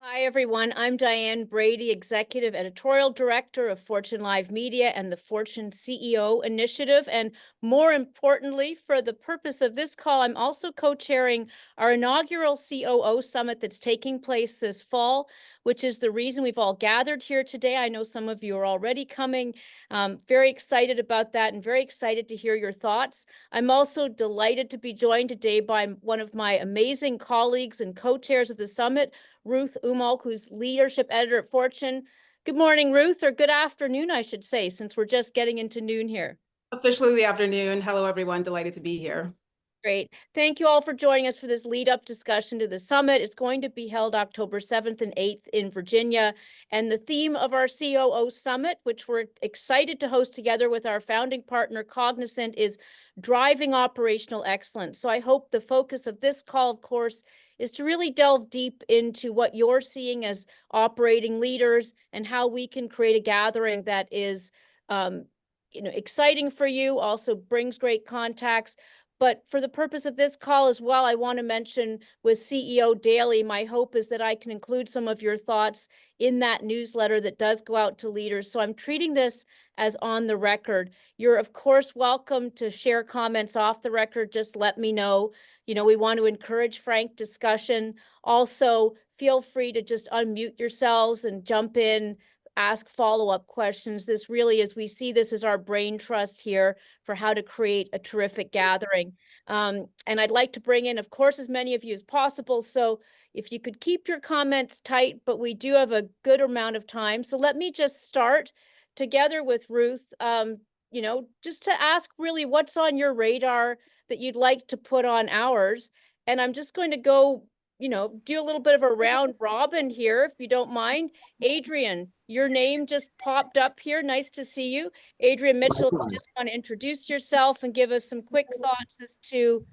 Hi, everyone. I'm Diane Brady, Executive Editorial Director of Fortune Live Media and the Fortune CEO Initiative. And more importantly, for the purpose of this call, I'm also co-chairing our inaugural COO Summit that's taking place this fall, which is the reason we've all gathered here today. I know some of you are already coming. Very excited about that and very excited to hear your thoughts. I'm also delighted to be joined today by one of my amazing colleagues and co-chairs of the summit, Ruth Umolk, who's leadership editor at Fortune. Good morning, Ruth, or good afternoon, I should say, since we're just getting into noon here. Officially the afternoon. Hello, everyone. Delighted to be here. Great. Thank you all for joining us for this lead-up discussion to the summit. It's going to be held October 7th and 8th in Virginia. And the theme of our COO Summit, which we're excited to host together with our founding partner, Cognizant, is driving operational excellence. So I hope the focus of this call, of course, is to really delve deep into what you're seeing as operating leaders and how we can create a gathering that is exciting for you, also brings great contacts. But for the purpose of this call as well, I want to mention with CEO Daily, my hope is that I can include some of your thoughts in that newsletter that does go out to leaders. So I'm treating this as on the record. You're, of course, welcome to share comments off the record. Just let me know. We want to encourage frank discussion. Also, feel free to just unmute yourselves and jump in, ask follow-up questions. This really is, we see this as our brain trust here for how to create a terrific gathering. And I'd like to bring in, of course, as many of you as possible. So if you could keep your comments tight, but we do have a good amount of time. So let me just start together with Ruth, just to ask really what's on your radar that you'd like to put on ours. And I'm just going to go do a little bit of a round robin here, if you don't mind. Adrian, your name just popped up here. Nice to see you. Adrian Mitchell, you just want to introduce yourself and give us some quick thoughts as to,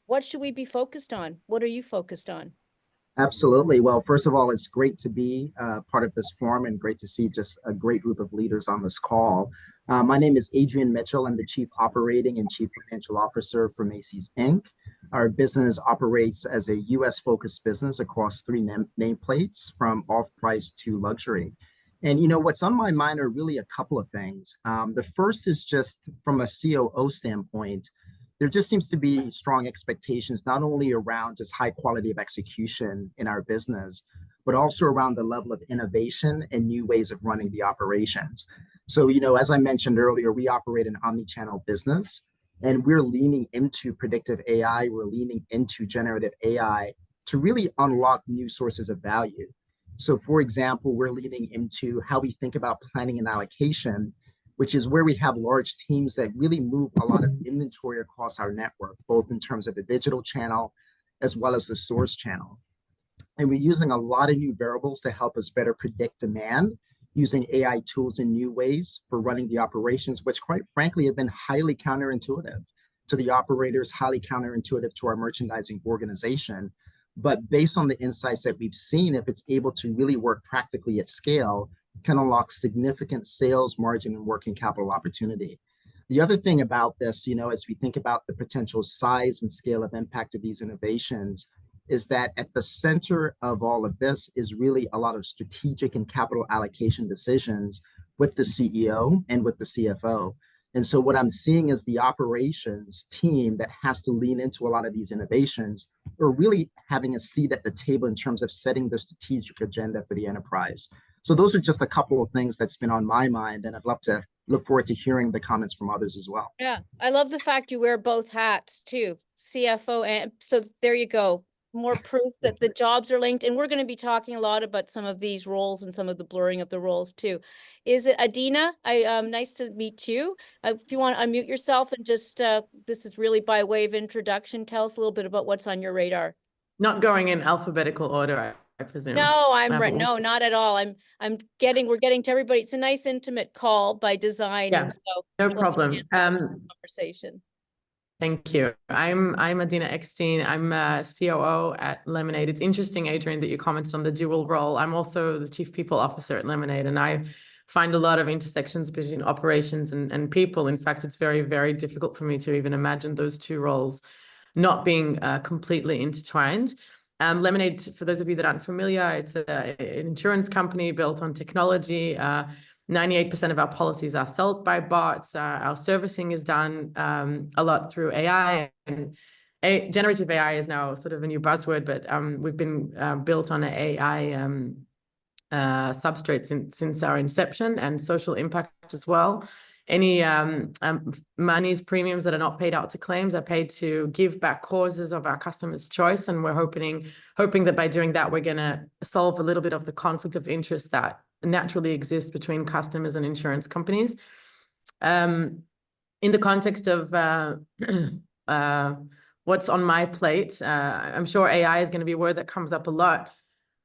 what should we be focused on? What are you focused on? Absolutely. Well, first of all, it's great to be part of this forum and great to see just a great group of leaders on this call. My name is Adrian Mitchell. I'm the Chief Operating and Chief Financial Officer for Macy's, Inc. Our business operates as a US-focused business across three nameplates, from off-price to luxury. And what's on my mind are really a couple of things. The first is just from a COO standpoint, there just seems to be strong expectations, not only around just high quality of execution in our business, but also around the level of innovation and new ways of running the operations. So, as I mentioned earlier, we operate an omni-channel business, and we're leaning into predictive AI. We're leaning into generative AI to really unlock new sources of value. So, for example, we're leaning into how we think about planning and allocation, which is where we have large teams that really move a lot of inventory across our network, both in terms of the digital channel as well as the source channel. And we're using a lot of new variables to help us better predict demand, using AI tools in new ways for running the operations, which quite frankly have been highly counterintuitive to the operators, highly counterintuitive to our merchandising organization. But based on the insights that we've seen, if it's able to really work practically at scale, can unlock significant sales margin and working capital opportunity. The other thing about this, as we think about the potential size and scale of impact of these innovations, is that at the center of all of this is really a lot of strategic and capital allocation decisions with the CEO and with the CFO. And so what I'm seeing is the operations team that has to lean into a lot of these innovations, or really having a seat at the table in terms of setting the strategic agenda for the enterprise. So those are just a couple of things that's been on my mind, and I'd love to look forward to hearing the comments from others as well. Yeah, I love the fact you wear both hats too, CFO, and so there you go. More proof that the jobs are linked, and we're going to be talking a lot about some of these roles and some of the blurring of the roles too. Is it Adina? Nice to meet you. If you want to unmute yourself and just this is really by way of introduction. Tell us a little bit about what's on your radar. Not going in alphabetical order, I presume. No, no, not at all. We're getting to everybody. It's a nice intimate call by design. Yeah, and so no problem. Conversation. Thank you. I'm Adina Eckstein. I'm a COO at Lemonade. It's interesting, Adrian, that you commented on the dual role. I'm also the Chief People Officer at Lemonade, and I find a lot of intersections between operations and people. In fact, it's very, very difficult for me to even imagine those two roles not being completely intertwined. Lemonade, for those of you that aren't familiar, it's an insurance company built on technology. 98% of our policies are sold by bots. Our servicing is done a lot through AI, and generative AI is now sort of a new buzzword, but we've been built on an AI substrate since our inception, and social impact as well. Any monies, premiums that are not paid out to claims are paid to give back causes of our customers' choice, and we're hoping that by doing that, we're going to solve a little bit of the conflict of interest that naturally exists between customers and insurance companies. In the context of what's on my plate, I'm sure AI is going to be a word that comes up a lot.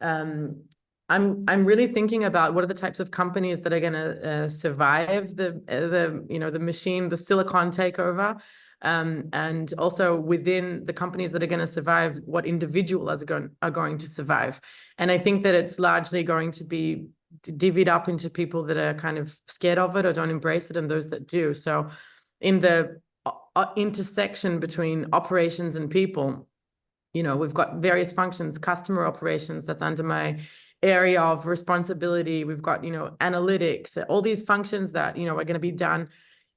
I'm really thinking about what are the types of companies that are going to survive the machine, the silicon takeover, and also within the companies that are going to survive, what individuals are going to survive. And I think that it's largely going to be divvied up into people that are kind of scared of it or don't embrace it, and those that do. So in the intersection between operations and people, we've got various functions. Customer operations, that's under my area of responsibility. We've got, analytics, all these functions that, are going to be done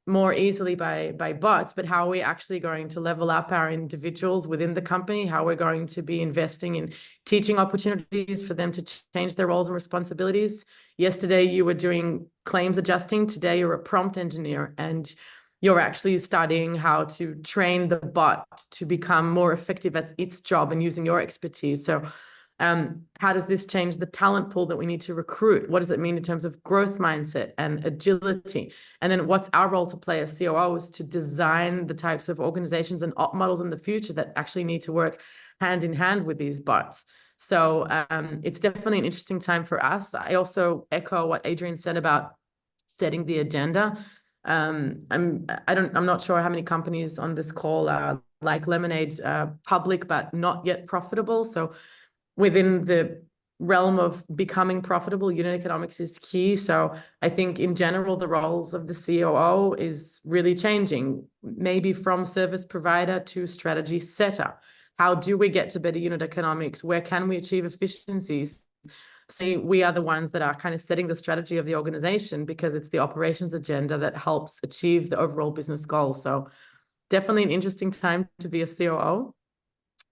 more easily by bots, but how are we actually going to level up our individuals within the company, how we're going to be investing in teaching opportunities for them to change their roles and responsibilities. Yesterday, you were doing claims adjusting. Today, you're a prompt engineer, and you're actually studying how to train the bot to become more effective at its job and using your expertise. So how does this change the talent pool that we need to recruit? What does it mean in terms of growth mindset and agility? And then what's our role to play as COOs to design the types of organizations and op models in the future that actually need to work hand in hand with these bots? So it's definitely an interesting time for us. I also echo what Adrian said about setting the agenda. I'm not sure how many companies on this call are like Lemonade, public but not yet profitable. So within the realm of becoming profitable, unit economics is key. So I think in general, the roles of the COO is really changing, maybe from service provider to strategy setter. How do we get to better unit economics? Where can we achieve efficiencies? See, we are the ones that are kind of setting the strategy of the organization, because it's the operations agenda that helps achieve the overall business goals. So definitely an interesting time to be a COO,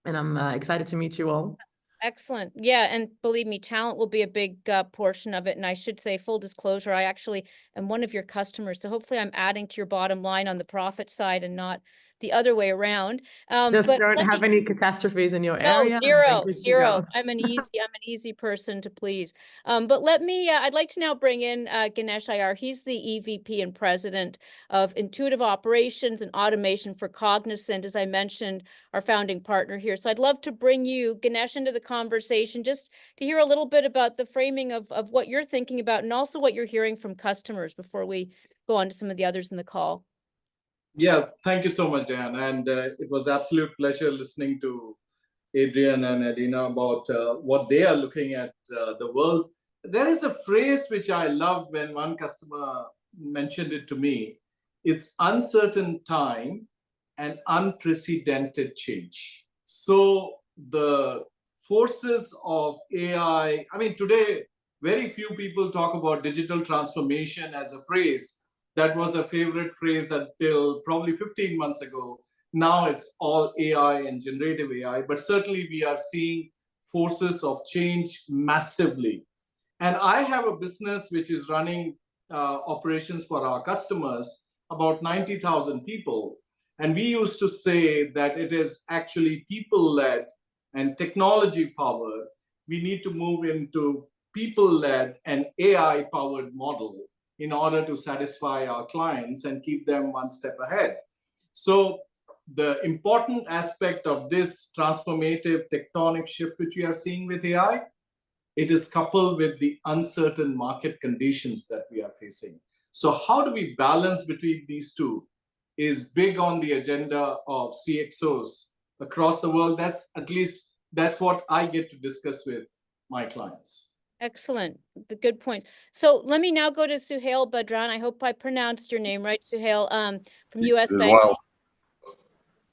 and I'm excited to meet you all. Excellent. Yeah. And believe me, talent will be a big portion of it. And I should say, full disclosure, I actually am one of your customers. So hopefully I'm adding to your bottom line on the profit side and not the other way around. Just but don't have any catastrophes in your no, area. zero. I'm an easy person to please. But let me, I'd like to now bring in Ganesh Iyer. He's the EVP and President of Intuitive Operations and Automation for Cognizant, as I mentioned, our founding partner here. So I'd love to bring you, Ganesh, into the conversation just to hear a little bit about the framing of what you're thinking about and also what you're hearing from customers before we go on to some of the others in the call. Yeah, thank you so much, Dan. And it was absolute pleasure listening to Adrian and Adina about what they are looking at the world. There is a phrase which I loved when one customer mentioned it to me. It's uncertain time and unprecedented change. So the forces of AI, I mean, today, very few people talk about digital transformation as a phrase. That was a favorite phrase until probably 15 months ago. Now it's all AI and generative AI, but certainly we are seeing forces of change massively. And I have a business which is running operations for our customers, about 90,000 people. And we used to say that it is actually people-led and technology-powered. We need to move into people-led and AI-powered model in order to satisfy our clients and keep them one step ahead. So the important aspect of this transformative tectonic shift which we are seeing with AI, it is coupled with the uncertain market conditions that we are facing. So how do we balance between these two is big on the agenda of CXOs across the world. That's what I get to discuss with my clients. Excellent. The good points. So let me now go to Suhail Badran. I hope I pronounced your name right, Suhail, from US Bank. Wow.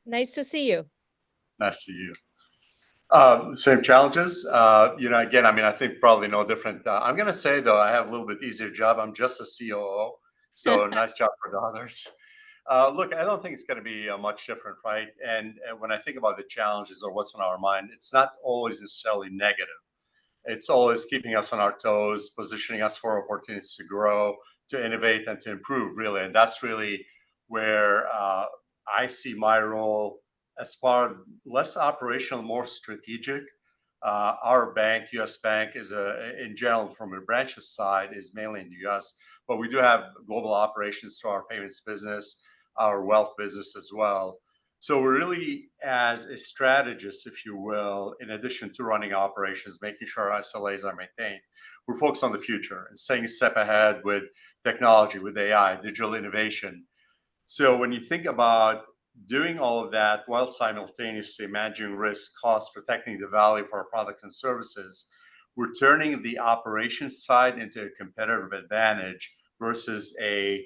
Nice to see you. Nice to see you. Same challenges. Again, I mean, I think probably no different. I'm going to say, though, I have a little bit easier job. I'm just a COO, so nice job for the others. Look, I don't think it's going to be much different, right? And when I think about the challenges or what's on our mind, it's not always necessarily negative. It's always keeping us on our toes, positioning us for opportunities to grow, to innovate, and to improve, really. And that's really where I see my role as far less operational, more strategic. Our bank, US Bank, is in general from a branches side is mainly in the US, but we do have global operations through our payments business, our wealth business as well. So we're really, as a strategist, if you will, in addition to running operations, making sure our SLAs are maintained, we're focused on the future and staying a step ahead with technology, with AI, digital innovation. So when you think about doing all of that while simultaneously managing risk, cost, protecting the value for our products and services, we're turning the operations side into a competitive advantage versus a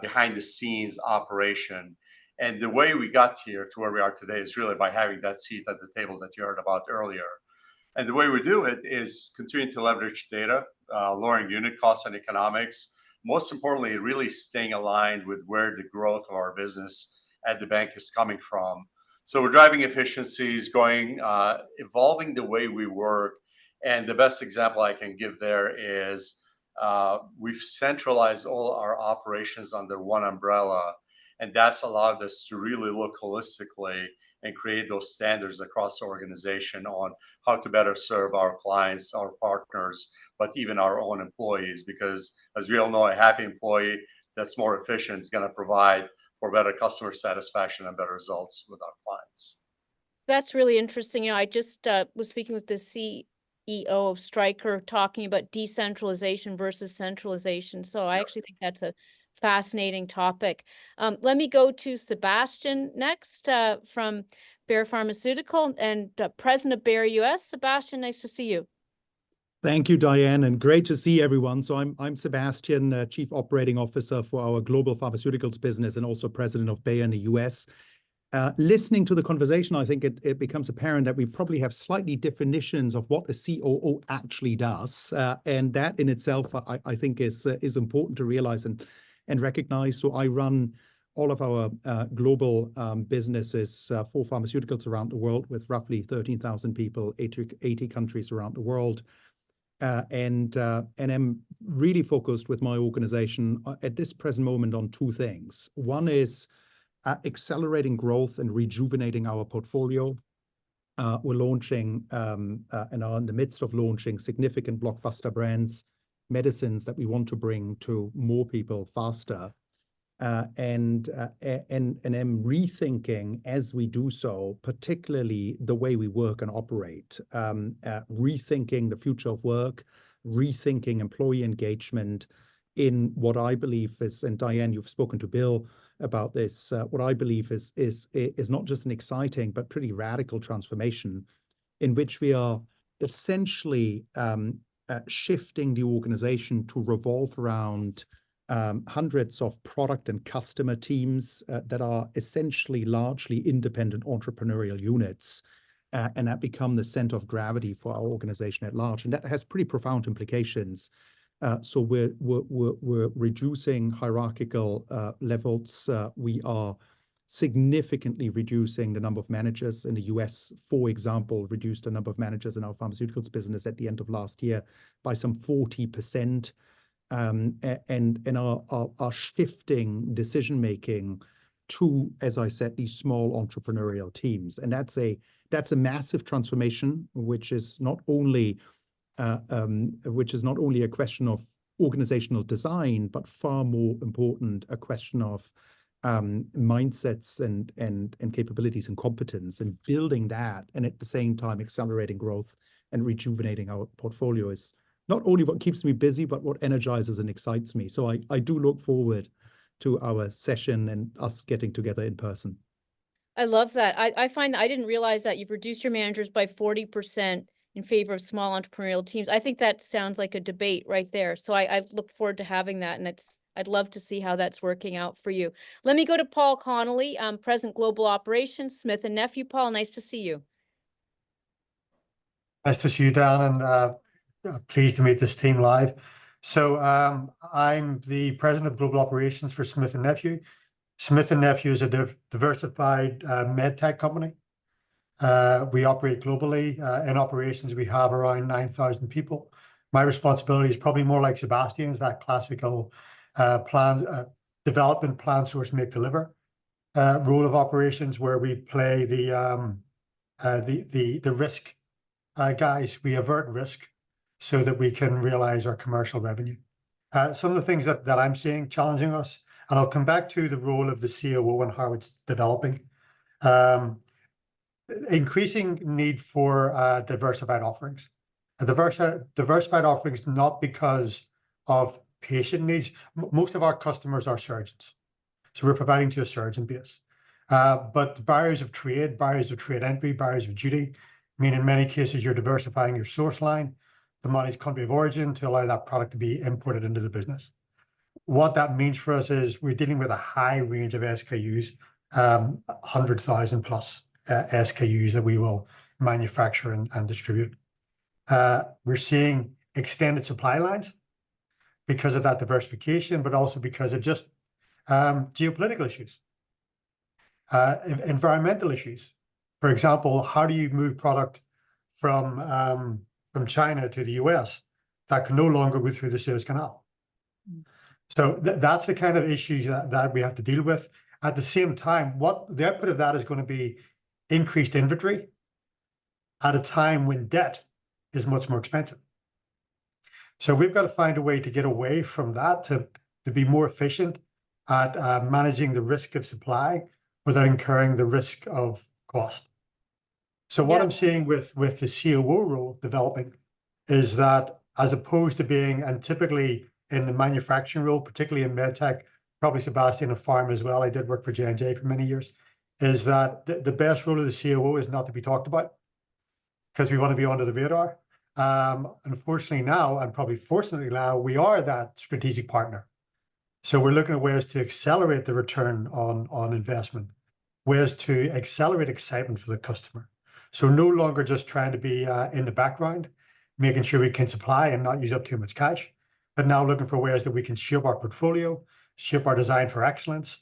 behind the scenes operation. And the way we got here to where we are today is really by having that seat at the table that you heard about earlier. And the way we do it is continuing to leverage data, lowering unit costs and economics. Most importantly, really staying aligned with where the growth of our business at the bank is coming from. So we're driving efficiencies, evolving the way we work. And the best example I can give there is we've centralized all our operations under one umbrella. And that's allowed us to really look holistically and create those standards across the organization on how to better serve our clients, our partners, but even our own employees. Because as we all know, a happy employee that's more efficient is going to provide for better customer satisfaction and better results with our clients. That's really interesting. You know, I just was speaking with the CEO of Stryker talking about decentralization versus centralization. So I actually think that's a fascinating topic. Let me go to Sebastian next from Bayer Pharmaceutical and President of Bayer US. Sebastian, nice to see you. Thank you, Diane, and great to see everyone. So I'm Sebastian, Chief Operating Officer for our global pharmaceuticals business and also President of Bayer in the US. Listening to the conversation, I think it becomes apparent that we probably have slightly definitions of what a COO actually does. And that in itself, I think is important to realize and recognize. So I run all of our global businesses for pharmaceuticals around the world with roughly 13,000 people, 80 countries around the world. And I'm really focused with my organization at this present moment on two things. One is accelerating growth and rejuvenating our portfolio. We're launching and are in the midst of launching significant blockbuster brands, medicines that we want to bring to more people faster. And I'm rethinking as we do so, particularly the way we work and operate, rethinking the future of work, rethinking employee engagement in what I believe is, and Diane, you've spoken to Bill about this, what I believe is not just an exciting, but pretty radical transformation in which we are essentially shifting the organization to revolve around hundreds of product and customer teams that are essentially largely independent entrepreneurial units, and that become the center of gravity for our organization at large. And that has pretty profound implications. So we're reducing hierarchical levels. We are significantly reducing the number of managers in the US, for example, reduced the number of managers in our pharmaceuticals business at the end of last year by some 40%. And are shifting decision-making to, as I said, these small entrepreneurial teams. And that's a massive transformation, which is not only a question of organizational design, but far more important, a question of mindsets and capabilities and competence, and building that, and at the same time accelerating growth and rejuvenating our portfolio is not only what keeps me busy, but what energizes and excites me. So I do look forward to our session and us getting together in person. I love that. I find that I didn't realize that you've reduced your managers by 40% in favor of small entrepreneurial teams. I think that sounds like a debate right there. So I look forward to having that, and I'd love to see how that's working out for you. Let me go to Paul Connolly, President Global Operations, Smith & Nephew. Paul, nice to see you. Nice to see you, Dan, and pleased to meet this team live. So I'm the president of global operations for Smith & Nephew. Smith & Nephew is a diversified med tech company. We operate globally. In operations, we have around 9,000 people. My responsibility is probably more like Sebastian's, that classical development, plan, source, make, deliver role of operations, where we play the risk guys. We avert risk so that we can realize our commercial revenue. Some of the things that I'm seeing challenging us, and I'll come back to the role of the COO and how it's developing. Increasing need for diversified offerings. Diversified offerings, not because of patient needs. Most of our customers are surgeons, so we're providing to a surgeon base. But the barriers of trade entry, barriers of duty, mean in many cases you're diversifying your source line, the money's country of origin, to allow that product to be imported into the business. What that means for us is we're dealing with a high range of SKUs, 100,000 plus SKUs that we will manufacture and distribute. We're seeing extended supply lines because of that diversification, but also because of just geopolitical issues, environmental issues. For example, how do you move product from China to the US that can no longer go through the Suez Canal? So that's the kind of issues that we have to deal with. At the same time, what the output of that is going to be increased inventory at a time when debt is much more expensive. So we've got to find a way to get away from that, to be more efficient at managing the risk of supply without incurring the risk of cost. So what I'm seeing with the COO role developing is that, as opposed to being, and typically in the manufacturing role, particularly in medtech, probably Sebastian, in pharma as well, I did work for J&J for many years, is that the best role of the COO is not to be talked about, because we want to be under the radar. Unfortunately now, and probably fortunately now, we are that strategic partner. So we're looking at ways to accelerate the return on investment, ways to accelerate excitement for the customer. So no longer just trying to be in the background, making sure we can supply and not use up too much cash, but now looking for ways that we can shape our portfolio, shape our design for excellence,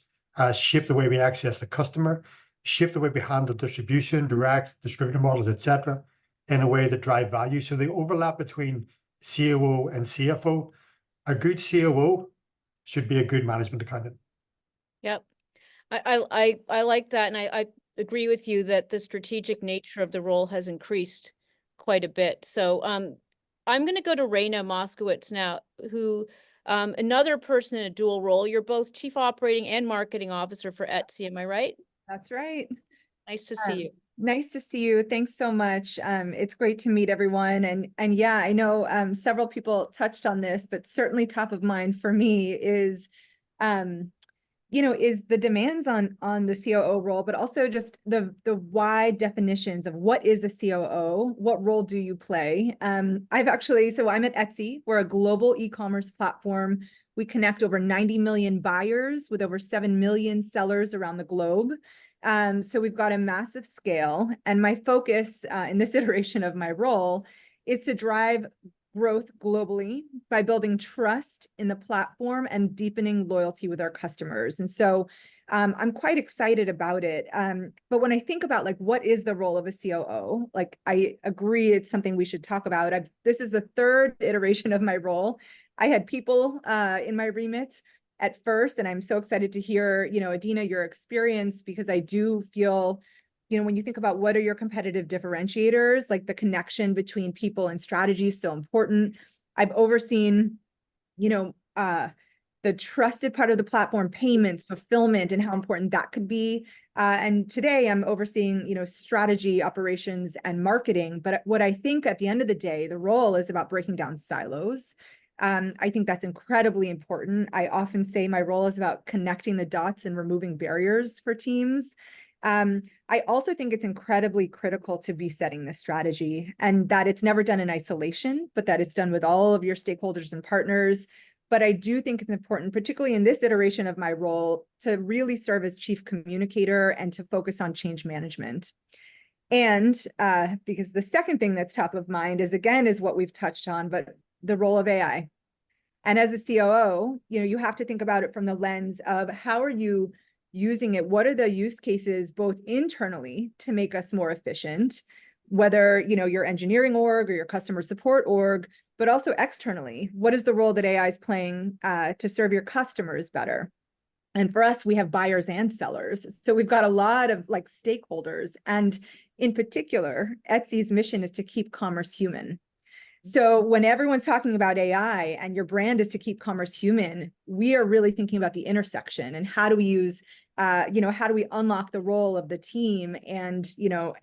shape the way we access the customer, shape the way we handle distribution, direct distributor models, etc., in a way that drive value. So the overlap between COO and CFO, a good COO should be a good management accountant. Yep. I like that, and I agree with you that the strategic nature of the role has increased quite a bit. So I'm going to go to Raina Moskowitz now, who another person in a dual role. You're both Chief Operating and Marketing Officer for Etsy, am I right? That's right. Nice to see you. Nice to see you. Thanks so much. It's great to meet everyone. And yeah, I know several people touched on this, but certainly top of mind for me is is the demands on the COO role, but also just the wide definitions of what is a COO, what role do you play? so I'm at Etsy. We're a global e-commerce platform. We connect over 90 million buyers with over 7 million sellers around the globe. So we've got a massive scale, and my focus in this iteration of my role is to drive growth globally by building trust in the platform and deepening loyalty with our customers. And so I'm quite excited about it. But when I think about what is the role of a COO, I agree it's something we should talk about. This is the third iteration of my role. I had people in my remit at first, and I'm so excited to hear, Adina, your experience, because I do feel, when you think about what are your competitive differentiators, the connection between people and strategy is so important. I've overseen, the trusted part of the platform, payments, fulfillment, and how important that could be. And today I'm overseeing, strategy, operations, and marketing. But what I think at the end of the day, the role is about breaking down silos. I think that's incredibly important. I often say my role is about connecting the dots and removing barriers for teams. I also think it's incredibly critical to be setting the strategy, and that it's never done in isolation, but that it's done with all of your stakeholders and partners. But I do think it's important, particularly in this iteration of my role, to really serve as chief communicator and to focus on change management. And because the second thing that's top of mind is what we've touched on, but the role of AI. And as a COO, you have to think about it from the lens of how are you using it? What are the use cases both internally to make us more efficient, whether your engineering org or your customer support org, but also externally? What is the role that AI is playing to serve your customers better? And for us, we have buyers and sellers. So we've got a lot of stakeholders. And in particular, Etsy's mission is to keep commerce human. So when everyone's talking about AI and your brand is to keep commerce human, we are really thinking about the intersection and how do we use, how do we unlock the role of the team and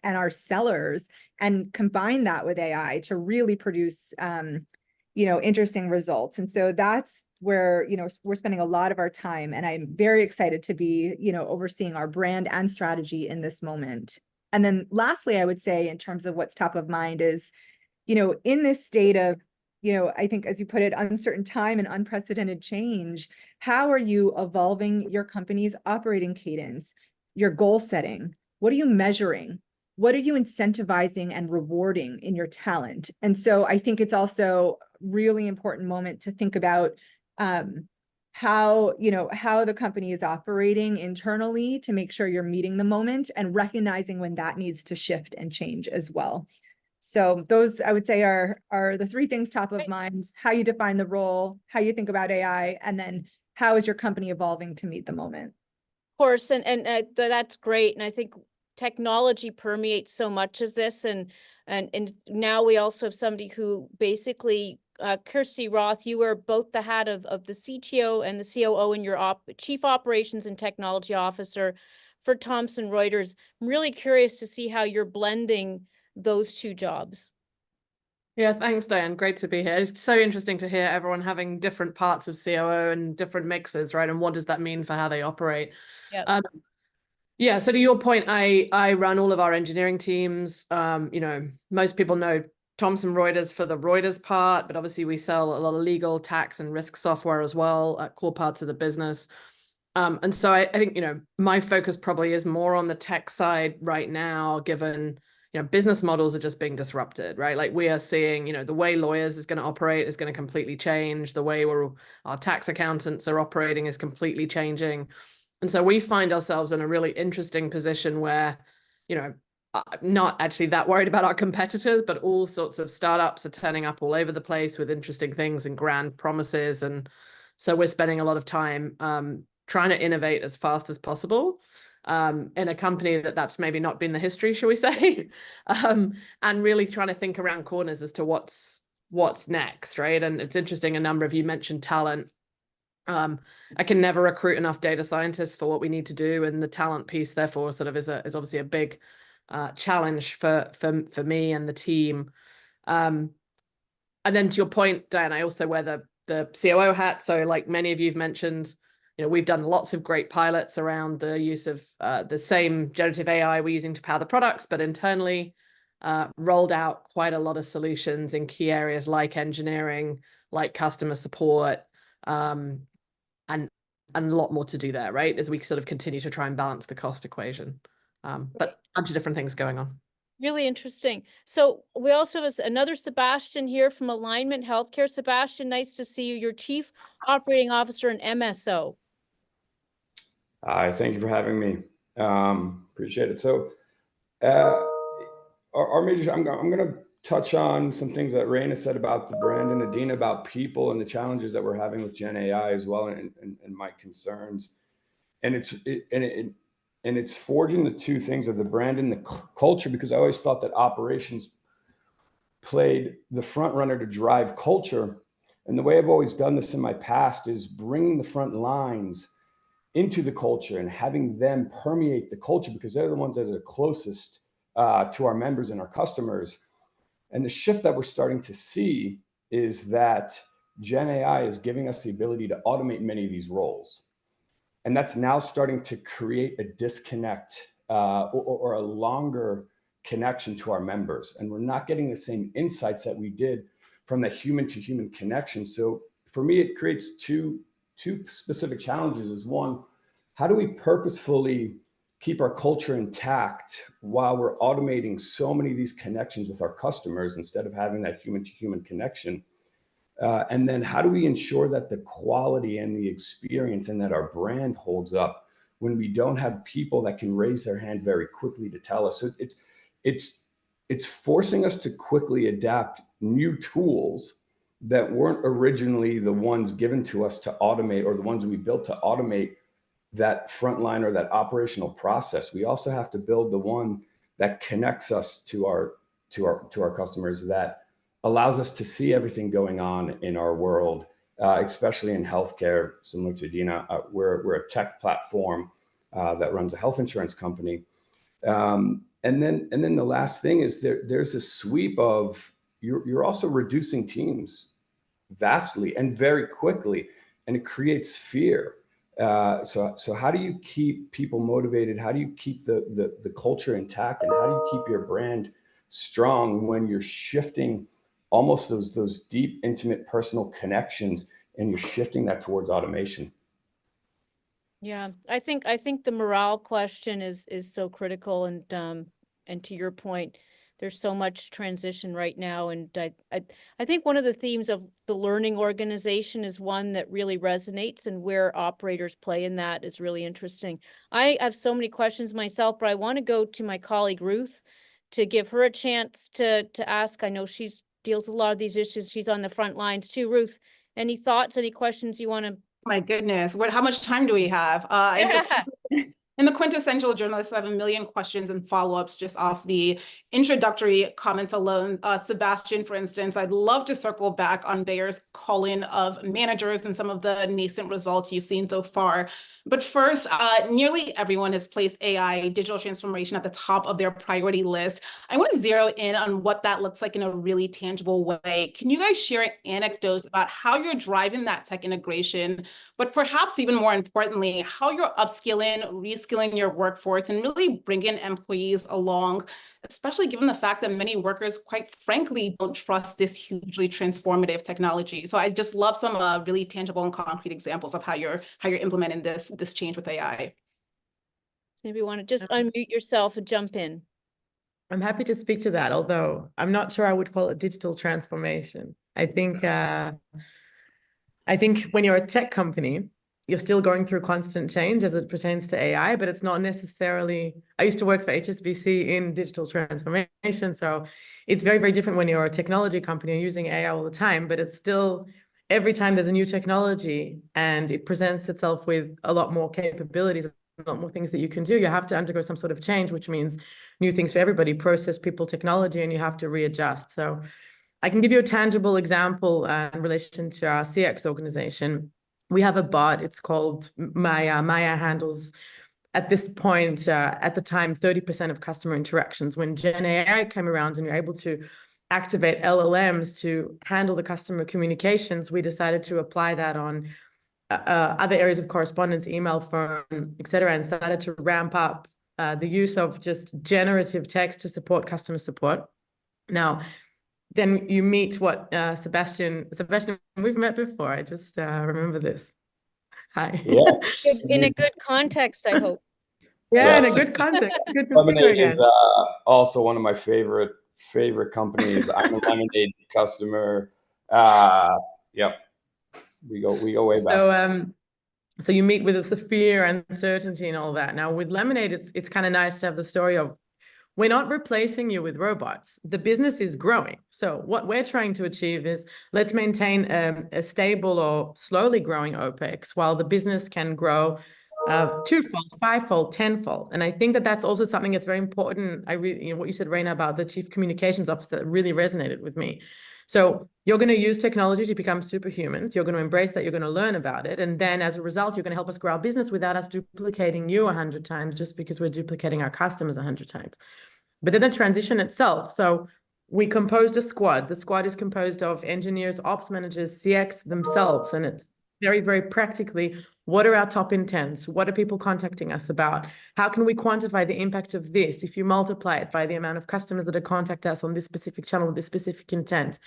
our sellers and combine that with AI to really produce, interesting results. And so that's where, we're spending a lot of our time, and I'm very excited to be, overseeing our brand and strategy in this moment. And then lastly, I would say in terms of what's top of mind is, in this state of, I think, as you put it, uncertain time and unprecedented change, how are you evolving your company's operating cadence, your goal setting? What are you measuring? What are you incentivizing and rewarding in your talent? And so I think it's also really important moment to think about how the company is operating internally to make sure you're meeting the moment and recognizing when that needs to shift and change as well. So those, I would say, are the three things top of mind: how you define the role, how you think about AI, and then how is your company evolving to meet the moment. Of course, and that's great. And I think technology permeates so much of this. And now we also have somebody who basically, Kirsty Roth, you were both the head of the CTO and the COO, and your Chief Operations and Technology Officer for Thomson Reuters. I'm really curious to see how you're blending those two jobs. Yeah, thanks, Diane. Great to be here. It's so interesting to hear everyone having different parts of COO and different mixes, right? And what does that mean for how they operate? Yeah. Yeah, so to your point, I run all of our engineering teams. Most people know Thomson Reuters for the Reuters part, but obviously we sell a lot of legal, tax, and risk software as well, core parts of the business. And so I think, my focus probably is more on the tech side right now, given business models are just being disrupted, right? Like we are seeing, the way lawyers is going to operate is going to completely change. The way our tax accountants are operating is completely changing. And so we find ourselves in a really interesting position where, not actually that worried about our competitors, but all sorts of startups are turning up all over the place with interesting things and grand promises. And so we're spending a lot of time trying to innovate as fast as possible. In a company that's maybe not been the history, shall we say, and really trying to think around corners as to what's next, right? And it's interesting, a number of you mentioned talent. I can never recruit enough data scientists for what we need to do, and the talent piece, therefore, sort of is obviously a big challenge for me and the team. And then to your point, Diane, I also wear the COO hat. So like many of you've mentioned, we've done lots of great pilots around the use of the same generative AI we're using to power the products, but internally rolled out quite a lot of solutions in key areas like engineering, like customer support, and a lot more to do there, right? As we sort of continue to try and balance the cost equation. But a bunch of different things going on. Really interesting. So we also have another Sebastian here from Alignment Healthcare. Sebastian, nice to see you. You're Chief Operating Officer and MSO. Hi, thank you for having me. Appreciate it. So our major, I'm going to touch on some things that Raina said about the brand and Adina about people and the challenges that we're having with Gen AI as well, and my concerns. And it's forging the two things of the brand and the culture, because I always thought that operations played the front runner to drive culture. And the way I've always done this in my past is bringing the front lines into the culture and having them permeate the culture, because they're the ones that are closest to our members and our customers. And the shift that we're starting to see is that Gen AI is giving us the ability to automate many of these roles. And that's now starting to create a disconnect or a longer connection to our members. And we're not getting the same insights that we did from the human to human connection. So for me, it creates two specific challenges. Is one, how do we purposefully keep our culture intact while we're automating so many of these connections with our customers instead of having that human to human connection? And then how do we ensure that the quality and the experience and that our brand holds up when we don't have people that can raise their hand very quickly to tell us? So it's forcing us to quickly adapt new tools that weren't originally the ones given to us to automate, or the ones we built to automate that frontline or that operational process. We also have to build the one that connects us to our customers, that allows us to see everything going on in our world, especially in healthcare. Similar to Adina, we're a tech platform that runs a health insurance company. And then the last thing is there's a sweep of you're also reducing teams vastly and very quickly, and it creates fear. So how do you keep people motivated? How do you keep the culture intact? And how do you keep your brand strong when you're shifting almost those deep, intimate, personal connections, and you're shifting that towards automation? Yeah, I think the morale question is so critical, and to your point, there's so much transition right now, and I think one of the themes of the learning organization is one that really resonates, and where operators play in that is really interesting. I have so many questions myself, but I want to go to my colleague Ruth to give her a chance to ask. I know she's deals with a lot of these issues. She's on the front lines too. Ruth, any thoughts, any questions you want to? My goodness, how much time do we have? In the quintessential journalist, I have a million questions and follow-ups just off the introductory comments alone. Sebastian, for instance, I'd love to circle back on Bayer's call-in of managers and some of the nascent results you've seen so far. But first, nearly everyone has placed AI, digital transformation, at the top of their priority list. I want to zero in on what that looks like in a really tangible way. Can you guys share anecdotes about how you're driving that tech integration, but perhaps even more importantly, how you're upskilling, reskilling your workforce, and really bringing employees along, especially given the fact that many workers, quite frankly, don't trust this hugely transformative technology? So I just love some really tangible and concrete examples of how you're implementing this change with AI. Maybe you want to just unmute yourself and jump in. I'm happy to speak to that, although I'm not sure I would call it digital transformation. I think when you're a tech company, you're still going through constant change as it pertains to AI, but it's not necessarily. I used to work for HSBC in digital transformation, so it's very, very different when you're a technology company and using AI all the time, but it's still, every time there's a new technology and it presents itself with a lot more capabilities, a lot more things that you can do, you have to undergo some sort of change, which means new things for everybody, process, people, technology, and you have to readjust. So I can give you a tangible example in relation to our CX organization. We have a bot, it's called Maya. Maya handles, at this point, at the time, 30% of customer interactions. When Gen AI came around and you're able to activate LLMs to handle the customer communications, we decided to apply that on other areas of correspondence, email, phone, etc., and started to ramp up the use of just generative text to support customer support. Now, then you meet what Sebastian, we've met before. I just remember this. Hi. Yeah. In a good context, I hope. Yeah, Yes. in a good context. Good to see you Lemonade again. is also one of my favorite companies. I'm a Lemonade customer. Yep. We go way back. So you meet with the fear and uncertainty and all that. Now with Lemonade, it's kind of nice to have the story of, we're not replacing you with robots. The business is growing. So what we're trying to achieve is, let's maintain a stable or slowly growing OPEX while the business can grow twofold, fivefold, tenfold. And I think that that's also something that's very important. I really, what you said, Reina, about the chief communications officer, really resonated with me. So you're going to use technology to become superhuman. You're going to embrace that. You're going to learn about it. And then as a result, you're going to help us grow our business without us duplicating you 100 times just because we're duplicating our customers 100 times. But then the transition itself. So we composed a squad. The squad is composed of engineers, ops managers, CX themselves. And it's very, very practically, what are our top intents? What are people contacting us about? How can we quantify the impact of this if you multiply it by the amount of customers that are contact us on this specific channel with this specific intent?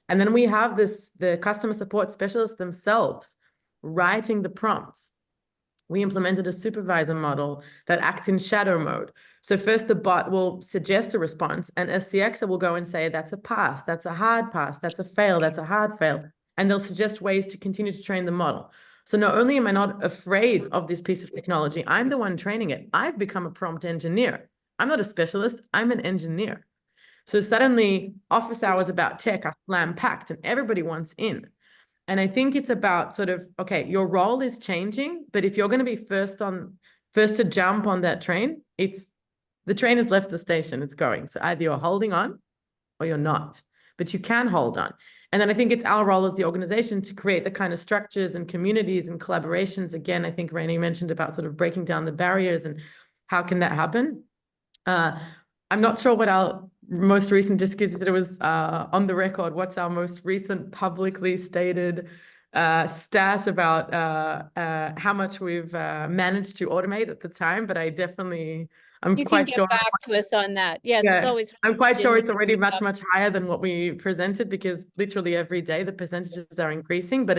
And then we have the customer support specialists themselves writing the prompts we implemented a supervisor model that acts in shadow mode. So first the bot will suggest a response, and a CXer will go and say, that's a pass, that's a hard pass, that's a fail, that's a hard fail. And they'll suggest ways to continue to train the model. So not only am I not afraid of this piece of technology, I'm the one training it. I've become a prompt engineer. I'm not a specialist, I'm an engineer. So suddenly office hours about tech are slam-packed and everybody wants in. And I think it's about sort of, okay, your role is changing, but if you're going to be first to jump on that train, the train has left the station, it's going. So either you're holding on or you're not, but you can hold on. And then I think it's our role as the organization to create the kind of structures and communities and collaborations. Again, I think Rainey mentioned about sort of breaking down the barriers and how can that happen? I'm not sure what our most recent, just because it was on the record, what's our most recent publicly stated stat about how much we've managed to automate at the time, but I'm You quite can sure. get back to us on that. Yes, it's Yeah, always. I'm quite sure it's been- already much higher than what we presented, because literally every day the percentages are increasing, but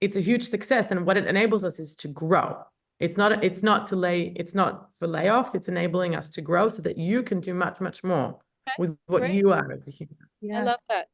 it's a huge success. And what it enables us is to grow. It's not for layoffs. It's enabling us to grow so that you can do much, much more with what great. you are as a human. I love that.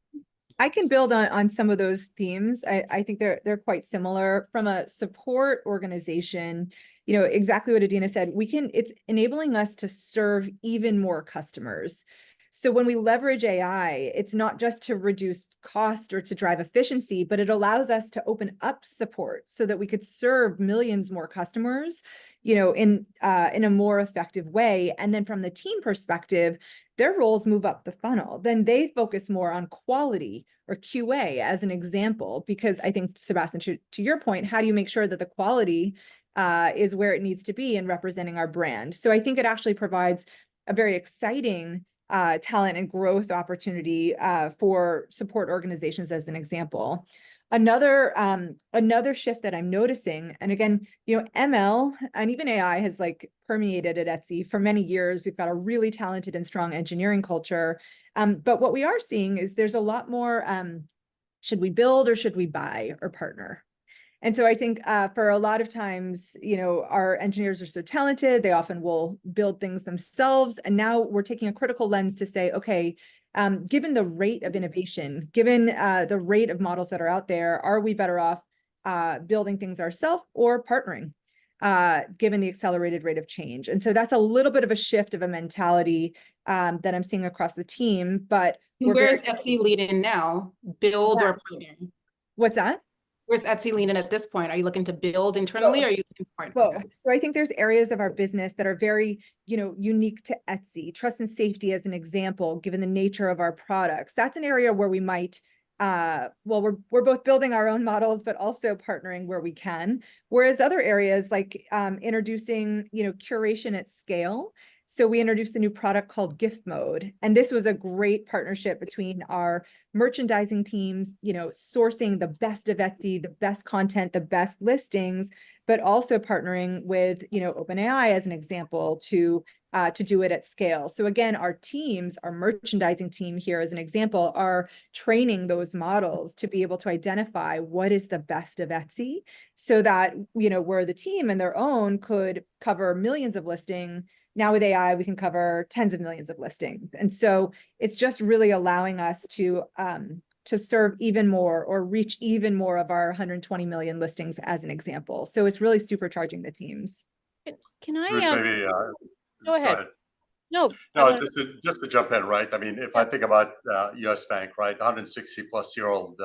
I can build on some of those themes. I think they're quite similar from a support organization. You know, exactly what Adina said, it's enabling us to serve even more customers. So when we leverage AI, it's not just to reduce cost or to drive efficiency, but it allows us to open up support so that we could serve millions more customers, you know, in a more effective way. And then from the team perspective, their roles move up the funnel. Then they focus more on quality or QA as an example, because I think, Sebastian, to your point, how do you make sure that the quality is where it needs to be in representing our brand? So I think it actually provides a very exciting talent and growth opportunity for support organizations as an example. Another shift that I'm noticing, and again, you know, ML and even AI has like permeated at Etsy for many years. We've got a really talented and strong engineering culture. But what we are seeing is there's a lot more, should we build or should we buy or partner? And so I think for a lot of times, you know, our engineers are so talented, they often will build things themselves. And now we're taking a critical lens to say, okay, given the rate of innovation, given the rate of models that are out there, are we better off building things ourselves or partnering, given the accelerated rate of change? And so that's a little bit of a shift of a mentality that I'm seeing across the team. But where's Etsy leading now? Build or partner? What's that? Where's Etsy leaning at this point? Are you looking to build internally or are you looking to partner? Both. So I think there's areas of our business that are very, you know, unique to Etsy. Trust and safety as an example, given the nature of our products. That's an area where we might, well, we're both building our own models, but also partnering where we can. Whereas other areas like introducing, you know, curation at scale. So we introduced a new product called Gift Mode. And this was a great partnership between our merchandising teams, you know, sourcing the best of Etsy, the best content, the best listings, but also partnering with, you know, OpenAI as an example to do it at scale. So again, our teams, our merchandising team here as an example, are training those models to be able to identify what is the best of Etsy so that, you know, where the team and their own could cover millions of listings. Now with AI, we can cover tens of millions of listings. And so it's just really allowing us to serve even more or reach even more of our 120 million listings as an example. So it's really supercharging the teams. Can I, Ruth, maybe, go ahead. No, No, just to jump in, right? I mean, if I think about US Bank, right, 160-plus-year-old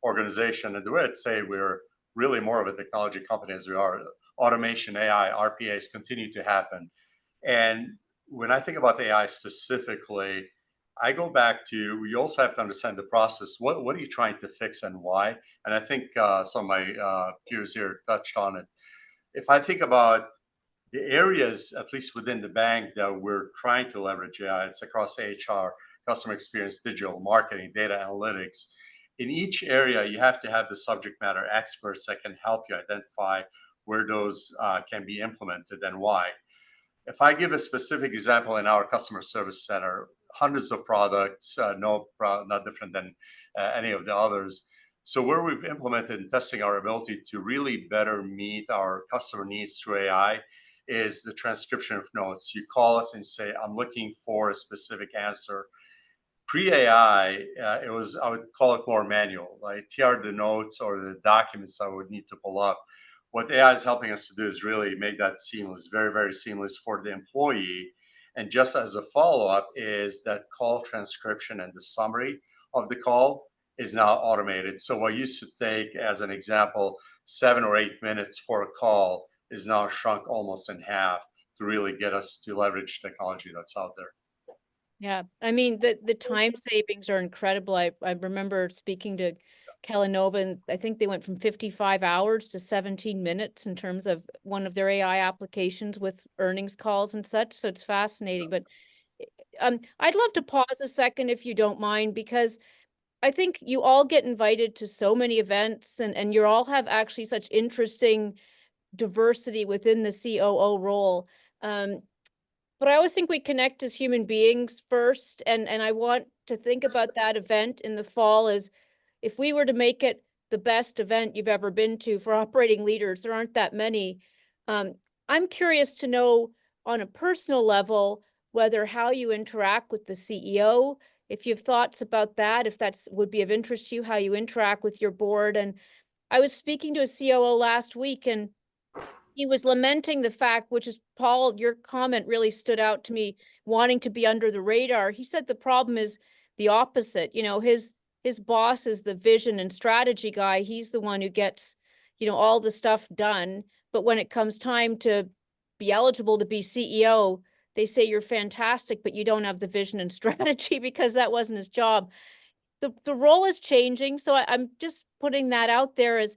organization, and the way I'd say we're really more of a technology company as we are, automation, AI, RPAs continue to happen. And when I think about AI specifically, I go back to, you also have to understand the process. What are you trying to fix and why? And I think some of my peers here touched on it. If I think about the areas, at least within the bank, that we're trying to leverage AI, it's across HR, customer experience, digital marketing, data analytics. In each area, you have to have the subject matter experts that can help you identify where those can be implemented and why. If I give a specific example in our customer service center, hundreds of products, not different than any of the others. So where we've implemented and testing our ability to really better meet our customer needs through AI is the transcription of notes. You call us and say, I'm looking for a specific answer. Pre-AI, I would call it more manual, like TR the notes or the documents I would need to pull up. What AI is helping us to do is really make that seamless, very, very seamless for the employee. And just as a follow-up is that call transcription and the summary of the call is now automated. So what used to take, as an example, 7 or 8 minutes for a call is now shrunk almost in half to really get us to leverage technology that's out there. Yeah, I mean, the time savings are incredible. I remember speaking to Kellanova, and I think they went from 55 hours to 17 minutes in terms of one of their AI applications with earnings calls and such. So it's fascinating. But I'd love to pause a second if you don't mind, because I think you all get invited to so many events, and you all have actually such interesting diversity within the COO role. But I always think we connect as human beings first, and I want to think about that event in the fall as if we were to make it the best event you've ever been to for operating leaders. There aren't that many. I'm curious to know on a personal level whether how you interact with the CEO, if you have thoughts about that, if that's would be of interest to you, how you interact with your board. And I was speaking to a COO last week, and he was lamenting the fact, which is, Paul, your comment really stood out to me, wanting to be under the radar. He said the problem is the opposite. You know, his boss is the vision and strategy guy. He's the one who gets, you know, all the stuff done. But when it comes time to be eligible to be CEO, they say you're fantastic, but you don't have the vision and strategy because that wasn't his job. The role is changing. So I'm just putting that out there as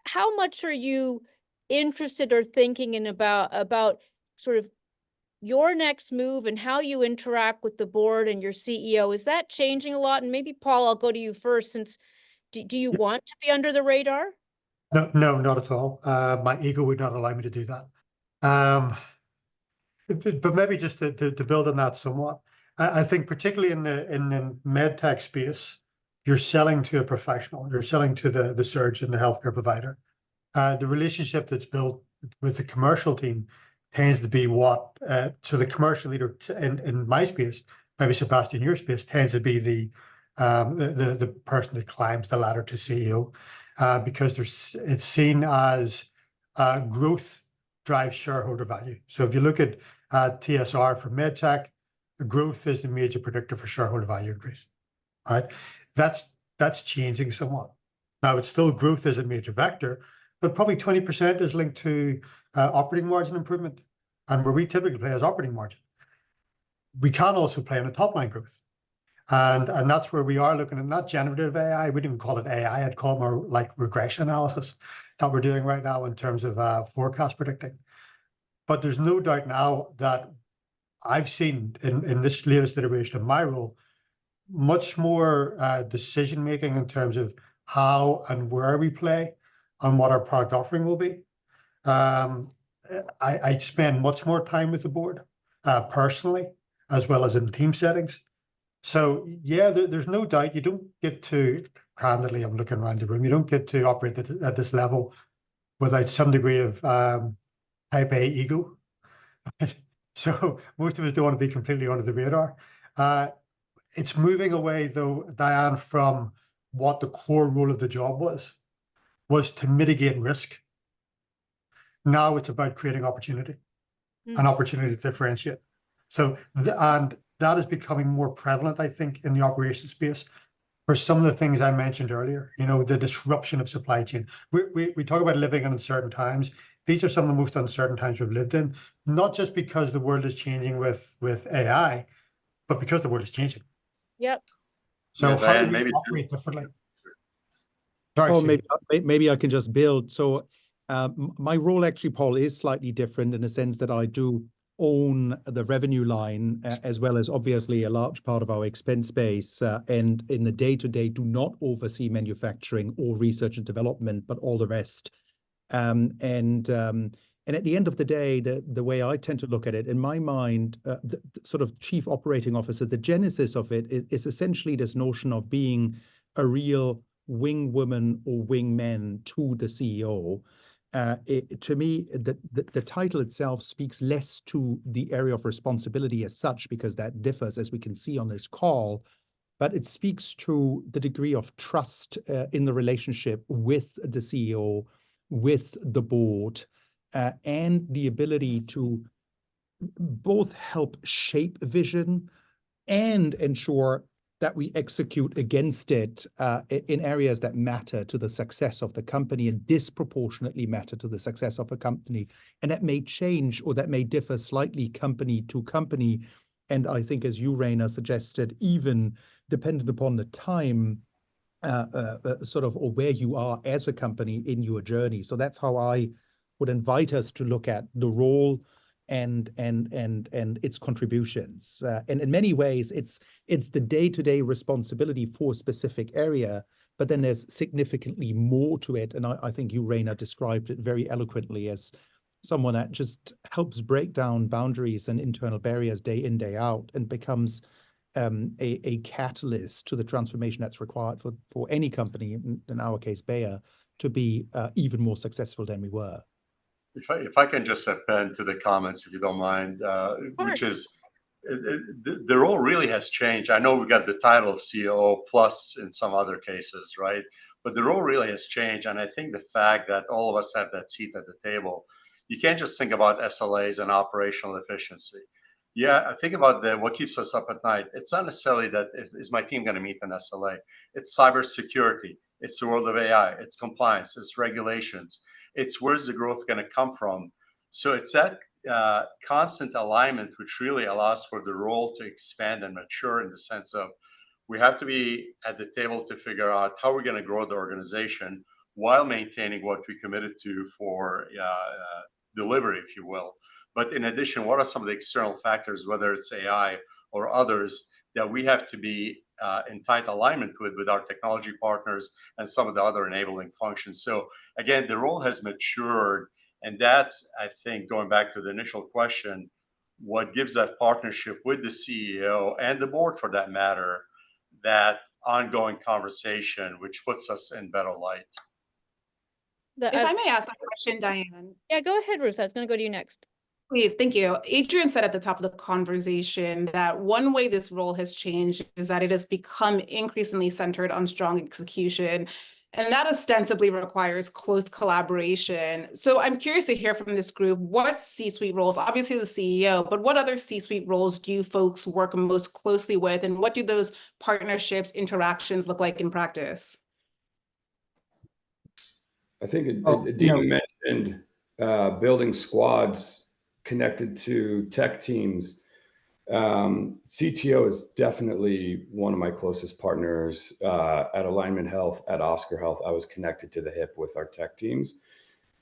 how much are you interested or thinking in about sort of your next move and how you interact with the board and your CEO? Is that changing a lot? And maybe Paul, I'll go to you first, since do you want to be under the radar? No, not at all. My ego would not allow me to do that. But maybe just to build on that somewhat, I think particularly in the med tech space, you're selling to a professional, you're selling to the surgeon, the healthcare provider. The relationship that's built with the commercial team tends to be what, so the commercial leader in my space, maybe Sebastian, your space, tends to be the person that climbs the ladder to CEO, because it's seen as growth drives shareholder value. So if you look at TSR for medtech, growth is the major predictor for shareholder value increase. Right? That's changing somewhat. Now, it's still growth as a major vector, but probably 20% is linked to operating margin improvement. And where we typically play is operating margin. We can also play on the top line growth. And that's where we are looking at not generative AI. We didn't call it AI. I'd call it more like regression analysis that we're doing right now in terms of forecast predicting. But there's no doubt now that I've seen in this latest iteration of my role, much more decision-making in terms of how and where we play and what our product offering will be. I spend much more time with the board personally, as well as in team settings. So yeah, there's no doubt you don't get to, candidly, I'm looking around the room, you don't get to operate at this level without some degree of type A ego. So most of us don't want to be completely under the radar. It's moving away, though, Diane, from what the core role of the job was to mitigate risk. Now it's about creating opportunity, an opportunity to differentiate. So, and that is becoming more prevalent, I think, in the operations space for some of the things I mentioned earlier, you know, the disruption of supply chain. We talk about living in uncertain times. These are some of the most uncertain times we've lived in, not just because the world is changing with AI, but because the world is changing. Yep. So Yeah, how do we maybe operate differently? Sorry, Oh, Steve. maybe I can just build. So my role actually, Paul, is slightly different in the sense that I do own the revenue line, as well as obviously a large part of our expense base, and in the day-to-day do not oversee manufacturing or research and development, but all the rest. And at the end of the day, the way I tend to look at it, in my mind, the sort of chief operating officer, the genesis of it is essentially this notion of being a real wing woman or wing men to the CEO. To me, the title itself speaks less to the area of responsibility as such, because that differs, as we can see on this call, but it speaks to the degree of trust in the relationship with the CEO, with the board, and the ability to both help shape vision and ensure that we execute against it in areas that matter to the success of the company and disproportionately matter to the success of a company. And that may change, or that may differ slightly company to company. And I think, as you, Raina, suggested, even dependent upon the time sort of, or where you are as a company in your journey. So that's how I would invite us to look at the role and its contributions. And in many ways, it's the day-to-day responsibility for a specific area, but then there's significantly more to it. And I think you, Raina, described it very eloquently as someone that just helps break down boundaries and internal barriers day in, day out, and becomes a catalyst to the transformation that's required for any company, in our case, Bayer, to be even more successful than we were. If I can just append to the comments, if you don't mind, which is the role really has changed. I know we got the title of COO plus in some other cases, right? But the role really has changed. And I think the fact that all of us have that seat at the table, you can't just think about SLAs and operational efficiency. Yeah, I think about what keeps us up at night. It's not necessarily that is my team going to meet an SLA. It's cybersecurity. It's the world of AI. It's compliance. It's regulations. It's where's the growth going to come from. So it's that constant alignment which really allows for the role to expand and mature, in the sense of we have to be at the table to figure out how we're going to grow the organization while maintaining what we committed to for delivery, if you will. But in addition, what are some of the external factors, whether it's AI or others, that we have to be in tight alignment with our technology partners and some of the other enabling functions. So again, the role has matured. And that's, I think, going back to the initial question, what gives that partnership with the CEO and the board, for that matter, that ongoing conversation, which puts us in better light. If I may ask that question, Diane. Yeah, go ahead, Ruth. I was going to go to you next. Please, thank you. Adrian said at the top of the conversation that one way this role has changed is that it has become increasingly centered on strong execution, and that ostensibly requires close collaboration. So I'm curious to hear from this group, what C-suite roles, obviously the CEO, but what other C-suite roles do you folks work most closely with, and what do those partnerships, interactions look like in practice? I think Adina mentioned building squads connected to tech teams. CTO is definitely one of my closest partners at Alignment Health, at Oscar Health. I was connected to the hip with our tech teams,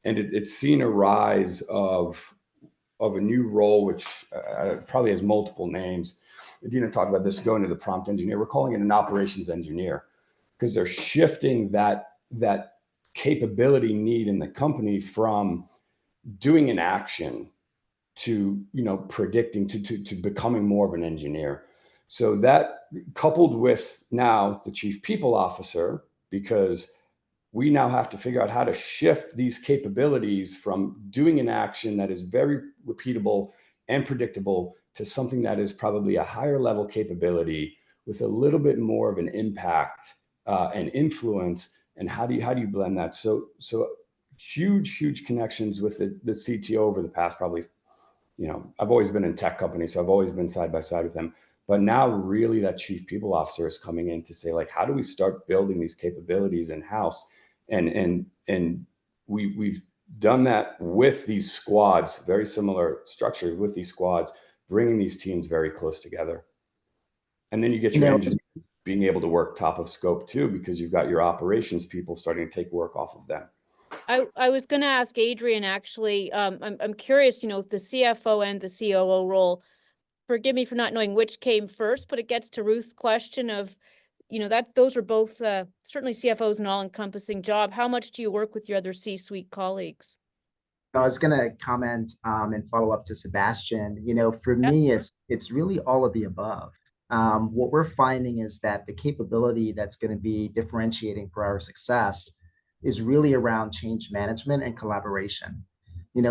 and it's seen a rise of a new role, which probably has multiple names. Adina talked about this, going to the prompt engineer. We're calling it an operations engineer, because they're shifting that capability need in the company from doing an action to predicting, to becoming more of an engineer. So that, coupled with now the chief people officer, because we now have to figure out how to shift these capabilities from doing an action that is very repeatable and predictable to something that is probably a higher level capability with a little bit more of an impact and influence. And how do you blend that? So huge connections with the CTO over the past probably, I've always been in tech companies, so I've always been side by side with them. But now really that chief people officer is coming in to say, like, how do we start building these capabilities in-house? And we've done that with these squads, very similar structure with these squads, bringing these teams very close together. And then you get your engineers being able to work top of scope too, because you've got your operations people starting to take work off of them. I was going to ask Adrian, actually, I'm curious, the CFO and the COO role, forgive me for not knowing which came first, but it gets to Ruth's question of, those are both certainly CFOs an all-encompassing job. How much do you work with your other C-suite colleagues? I was going to comment and follow up to Sebastian. For me, it's really all of the above. what we're finding is that the capability that's going to be differentiating for our success is really around change management and collaboration.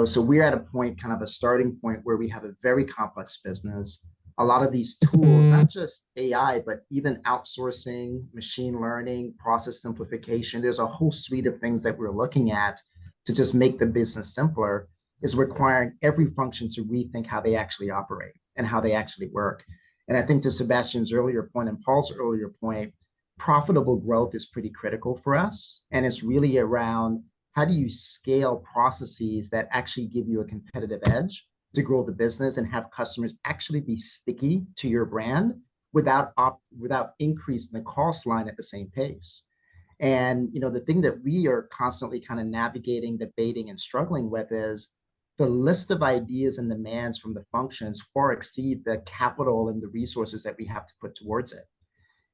So we're at a point, kind of a starting point, where we have a very complex business. A lot of these tools, not just AI, but even outsourcing, machine learning, process simplification, there's a whole suite of things that we're looking at to just make the business simpler, is requiring every function to rethink how they actually operate and how they actually work. And I think, to Sebastian's earlier point and Paul's earlier point, profitable growth is pretty critical for us. And it's really around, how do you scale processes that actually give you a competitive edge to grow the business and have customers actually be sticky to your brand without increasing the cost line at the same pace. And the thing that we are constantly kind of navigating, debating, and struggling with is the list of ideas and demands from the functions far exceed the capital and the resources that we have to put towards it.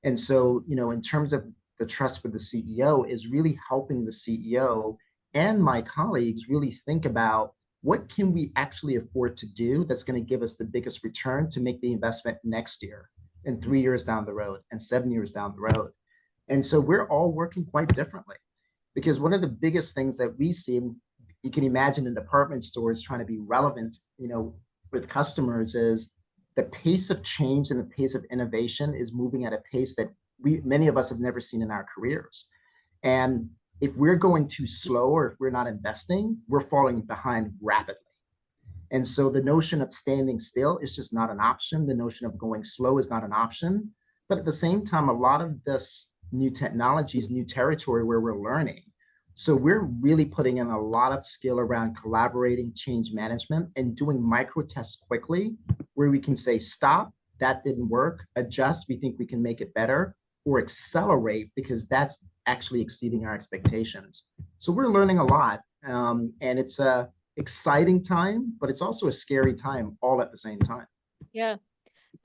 And so, in terms of the trust for the CEO, is really helping the CEO and my colleagues really think about, what can we actually afford to do that's going to give us the biggest return to make the investment next year, and 3 years down the road, and 7 years down the road. And so we're all working quite differently, because one of the biggest things that we see, you can imagine in department stores trying to be relevant, with customers, is the pace of change and the pace of innovation is moving at a pace that many of us have never seen in our careers. And if we're going too slow, or if we're not investing, we're falling behind rapidly. And so the notion of standing still is just not an option. The notion of going slow is not an option. But at the same time, a lot of this new technology is new territory where we're learning. So we're really putting in a lot of skill around collaborating, change management, and doing micro tests quickly, where we can say, stop, that didn't work, adjust, we think we can make it better, or accelerate, because that's actually exceeding our expectations. So we're learning a lot, and it's a exciting time, but it's also a scary time all at the same time. Yeah.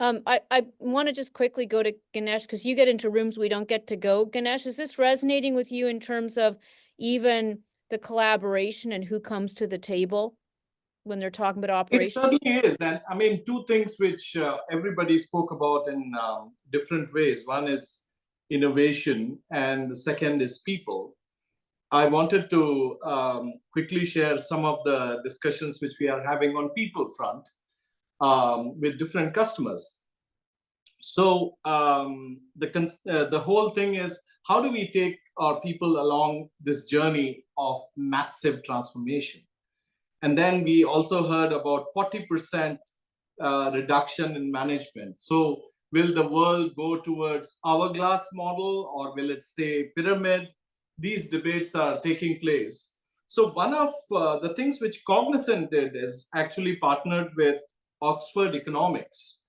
I want to just quickly go to Ganesh, because you get into rooms we don't get to go. Ganesh, is this resonating with you in terms of even the collaboration and who comes to the table when they're talking about It operations? certainly is. And I mean, two things which everybody spoke about in different ways. One is innovation, and the second is people. I wanted to quickly share some of the discussions which we are having on people front with different customers. So the whole thing is, how do we take our people along this journey of massive transformation? And then we also heard about 40% reduction in management. So will the world go towards hourglass model, or will it stay pyramid? These debates are taking place. So one of the things which Cognizant did is actually partnered with Oxford Economics,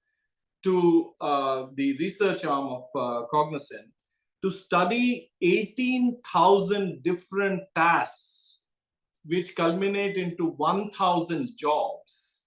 to the research arm of Cognizant, to study 18,000 different tasks which culminate into 1,000 jobs,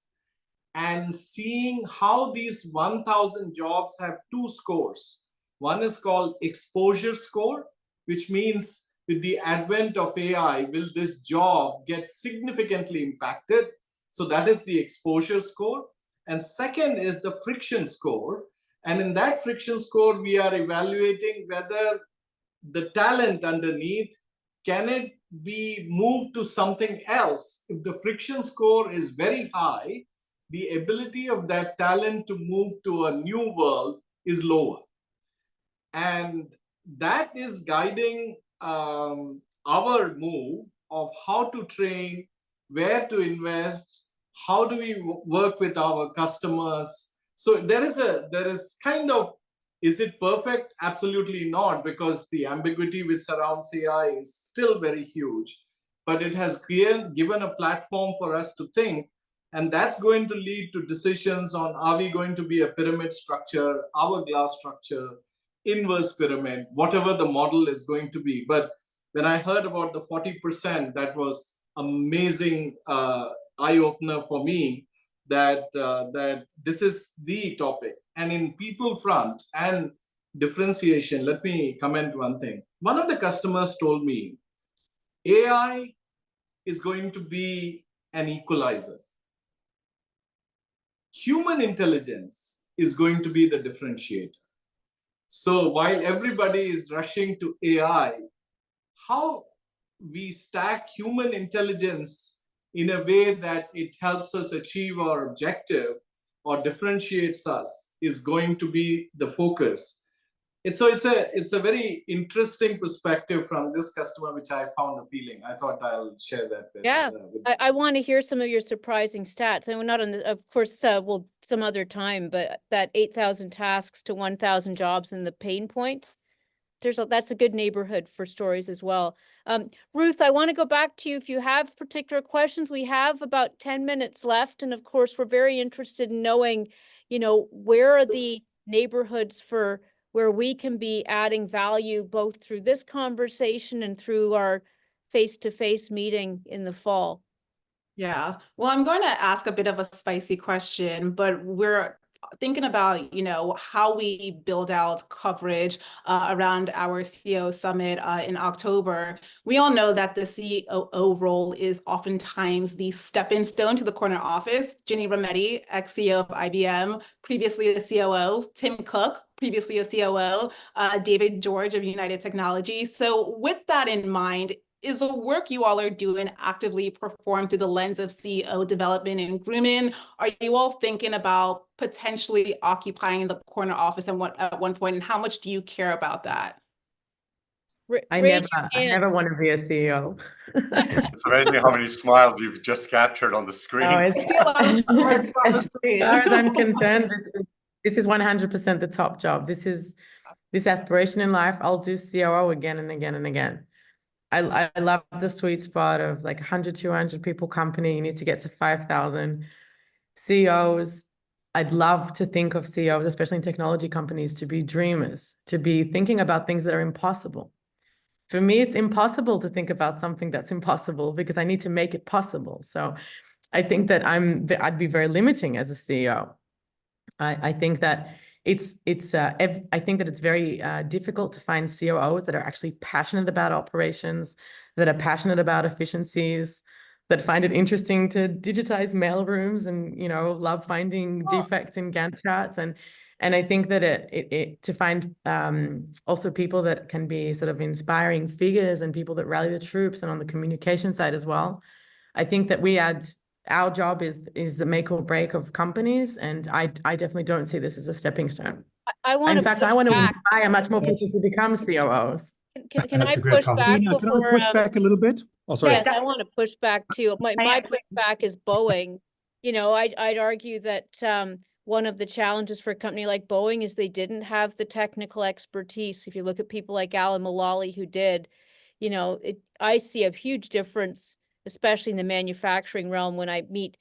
and seeing how these 1,000 jobs have two scores. One is called exposure score, which means with the advent of AI, will this job get significantly impacted? So that is the exposure score. And second is the friction score. And in that friction score, we are evaluating whether the talent underneath, can it be moved to something else? If the friction score is very high, the ability of that talent to move to a new world is lower. And that is guiding our move of how to train, where to invest, how do we work with our customers. So there is kind of, is it perfect? Absolutely not, because the ambiguity which surrounds AI is still very huge. But it has given a platform for us to think, and that's going to lead to decisions on, are we going to be a pyramid structure, hourglass structure, inverse pyramid, whatever the model is going to be. But when I heard about the 40%, that was amazing eye-opener for me, that this is the topic. And in people front and differentiation, let me comment one thing. One of the customers told me, AI is going to be an equalizer. Human intelligence is going to be the differentiator. So while everybody is rushing to AI, how we stack human intelligence in a way that it helps us achieve our objective or differentiates us is going to be the focus. It's a very interesting perspective from this customer, which I found appealing. I thought I'll share that with, Yeah, with I want to hear some of your surprising stats. And we're not on the, of course, well, some other time, but that 8,000 tasks to 1,000 jobs and the pain points. That's a good neighborhood for stories as well. Ruth, I want to go back to you. If you have particular questions, we have about 10 minutes left. And of course, we're very interested in knowing, where are the neighborhoods for where we can be adding value, both through this conversation and through our face-to-face meeting in the fall. Yeah, well, I'm going to ask a bit of a spicy question, but we're thinking about, how we build out coverage around our CEO Summit in October. We all know that the COO role is oftentimes the stepping stone to the corner office. Ginny Rometty, ex-CEO of IBM, previously a COO, Tim Cook, previously a COO, David George of United Technologies. So with that in mind, is the work you all are doing actively performed through the lens of CEO development and grooming? Are you all thinking about potentially occupying the corner office at one point, and how much do you care about that? I never want to be a CEO. It's amazing how many smiles you've just captured on the screen. No, as far as I'm concerned, this is 100% the top job. This aspiration in life. I'll do COO again and again and again. I love the sweet spot of like 100, 200 people company. You need to get to 5,000 CEOs. I'd love to think of CEOs, especially in technology companies, to be dreamers, to be thinking about things that are impossible. For me, it's impossible to think about something that's impossible because I need to make it possible. So I think that I'd be very limiting as a CEO. I think that I think that it's very difficult to find COOs that are actually passionate about operations, that are passionate about efficiencies, that find it interesting to digitize mailrooms and, love finding defects in Gantt charts. And I think that to find also people that can be sort of inspiring figures and people that rally the troops, and on the communication side as well. I think that our job is the make or break of companies, and I definitely don't see this as a stepping stone. I want to inspire much more people to become COOs. Can I push back before? Can I push back a little bit? Oh, sorry. Yes, I want to push back too. My pushback is Boeing. I'd argue that one of the challenges for a company like Boeing is they didn't have the technical expertise. If you look at people like Alan Mulally who did, I see a huge difference, especially in the manufacturing realm, when I meet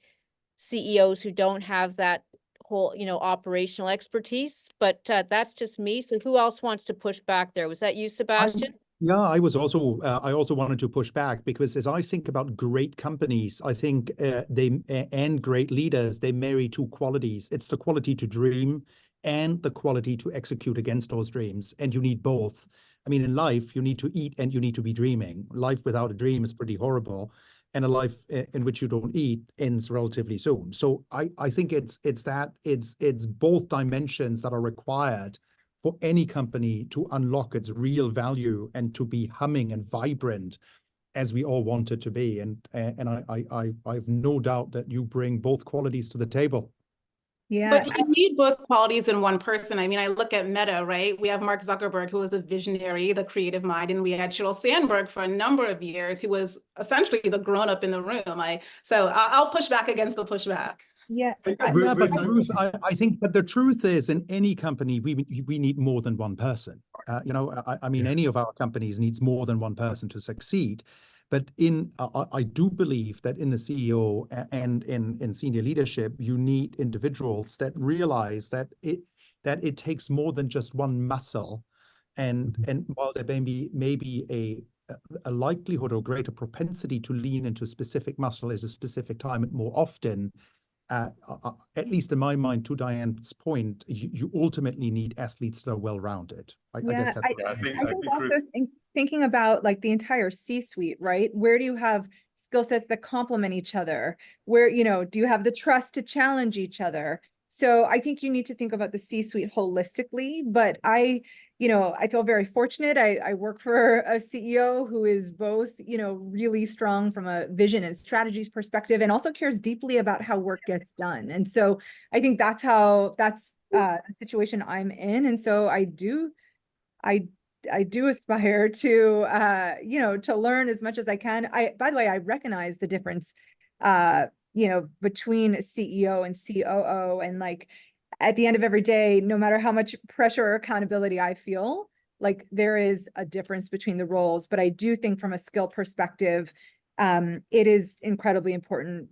CEOs who don't have that whole, operational expertise. But that's just me. So who else wants to push back there? Was that you, Sebastian? I also wanted to push back, because as I think about great companies, I think and great leaders, they marry two qualities. It's the quality to dream and the quality to execute against those dreams. And you need both. I mean, in life, you need to eat and you need to be dreaming. Life without a dream is pretty horrible. And a life in which you don't eat ends relatively soon. So I think it's both dimensions that are required for any company to unlock its real value and to be humming and vibrant as we all want it to be. And I have no doubt that you bring both qualities to the table. Yeah. But you need both qualities in one person. I mean, I look at Meta, right? We have Mark Zuckerberg, who was a visionary, the creative mind, and we had Sheryl Sandberg for a number of years, who was essentially the grown-up in the room. So I'll push back against the pushback. Yeah. Bruce, I think, but the truth is, in any company, we need more than one person. I mean, any of our companies needs more than one person to succeed. But I do believe that in the CEO and in senior leadership, you need individuals that realize that it takes more than just one muscle. And while there may be a likelihood or greater propensity to lean into a specific muscle at a specific time and more often, at least in my mind, to Diane's point, you ultimately need athletes that are well-rounded. I guess that's what I think. I think also thinking about like the entire C-suite, right? Where do you have skill sets that complement each other? Where, do you have the trust to challenge each other? So I think you need to think about the C-suite holistically, but I feel very fortunate. I work for a CEO who is both, really strong from a vision and strategies perspective, and also cares deeply about how work gets done. And so I think that's the situation I'm in. And so I do aspire to, to learn as much as I can. By the way, I recognize the difference, between CEO and COO, and like at the end of every day, no matter how much pressure or accountability I feel, like there is a difference between the roles. But I do think from a skill perspective, it is incredibly important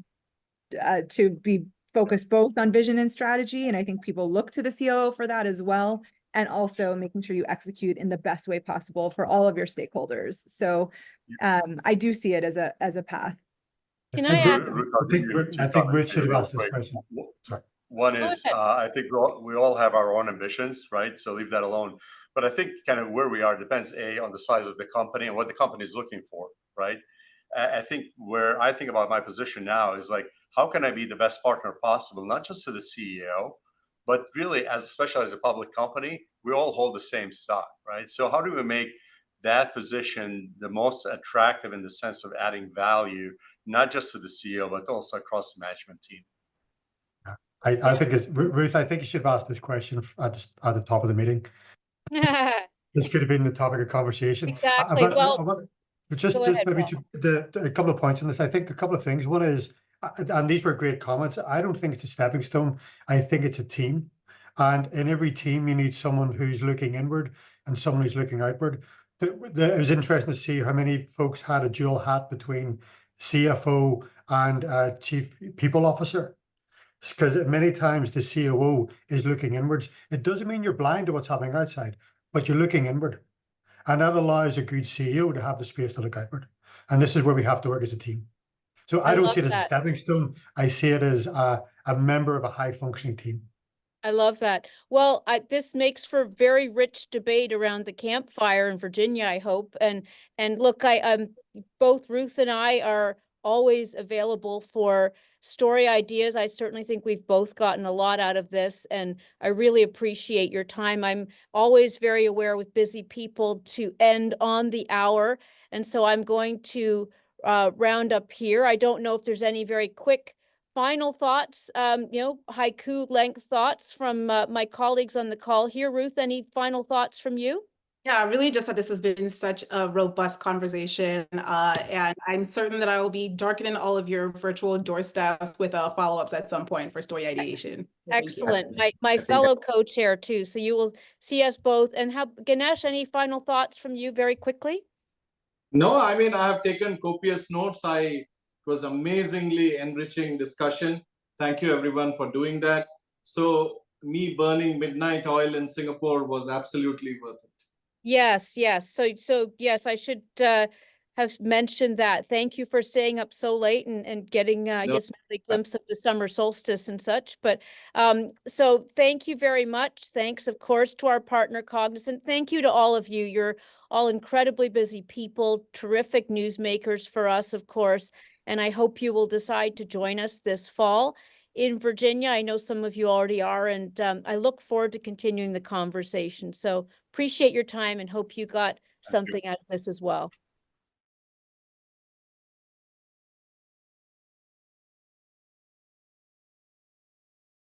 to be focused both on vision and strategy. And I think people look to the COO for that as well. And also making sure you execute in the best way possible for all of your stakeholders. So I do see it as a path. Can I ask? I think Rich should have asked this question. Sorry. One Go is, ahead. I think we all have our own ambitions, right? So leave that alone. But I think kind of where we are depends, on the size of the company and what the company is looking for, right? I think where I think about my position now is like, how can I be the best partner possible, not just to the CEO, but really, especially as a public company, we all hold the same stock, right? So how do we make that position the most attractive in the sense of adding value, not just to the CEO, but also across the management team? I think it's Ruth. I think you should have asked this question at the top of the meeting. This could have been the topic of conversation. Exactly. Just go ahead, maybe Paul. to a couple of points on this. I think a couple of things. One is, and these were great comments. I don't think it's a stepping stone. I think it's a team. And in every team, you need someone who's looking inward and someone who's looking outward. It was interesting to see how many folks had a dual hat between CFO and Chief People Officer. Because many times the COO is looking inwards. It doesn't mean you're blind to what's happening outside, but you're looking inward. And that allows a good CEO to have the space to look outward. And this is where we have to work as a team. So I don't see it as a stepping stone. I see it as a member of a high functioning team. I love that. Well, this makes for very rich debate around the campfire in Virginia, I hope. And look, both Ruth and I are always available for story ideas. I certainly think we've both gotten a lot out of this, and I really appreciate your time. I'm always very aware with busy people to end on the hour, and so I'm going to round up here. I don't know if there's any very quick final thoughts, haiku length thoughts from my colleagues on the call here. Ruth, any final thoughts from you? Yeah, really just that this has been such a robust conversation, and I'm certain that I will be darkening all of your virtual doorsteps with follow-ups at some point for story ideation. So excellent. My fellow co-chair too. So you will see us both. And Ganesh, any final thoughts from you very quickly? No, I mean, I have taken copious notes. It was amazingly enriching discussion. Thank you everyone for doing that. So me burning midnight oil in Singapore was absolutely worth it. Yes. So yes, I should have mentioned that. Thank you for staying up so late and getting, I guess, a glimpse of the summer solstice and such. But so thank you very much. Thanks, of course, to our partner Cognizant. Thank you to all of you. You're all incredibly busy people, terrific newsmakers for us, of course. And I hope you will decide to join us this fall in Virginia. I know some of you already are, and I look forward to continuing the conversation. So appreciate your time and hope you got something out of this as well.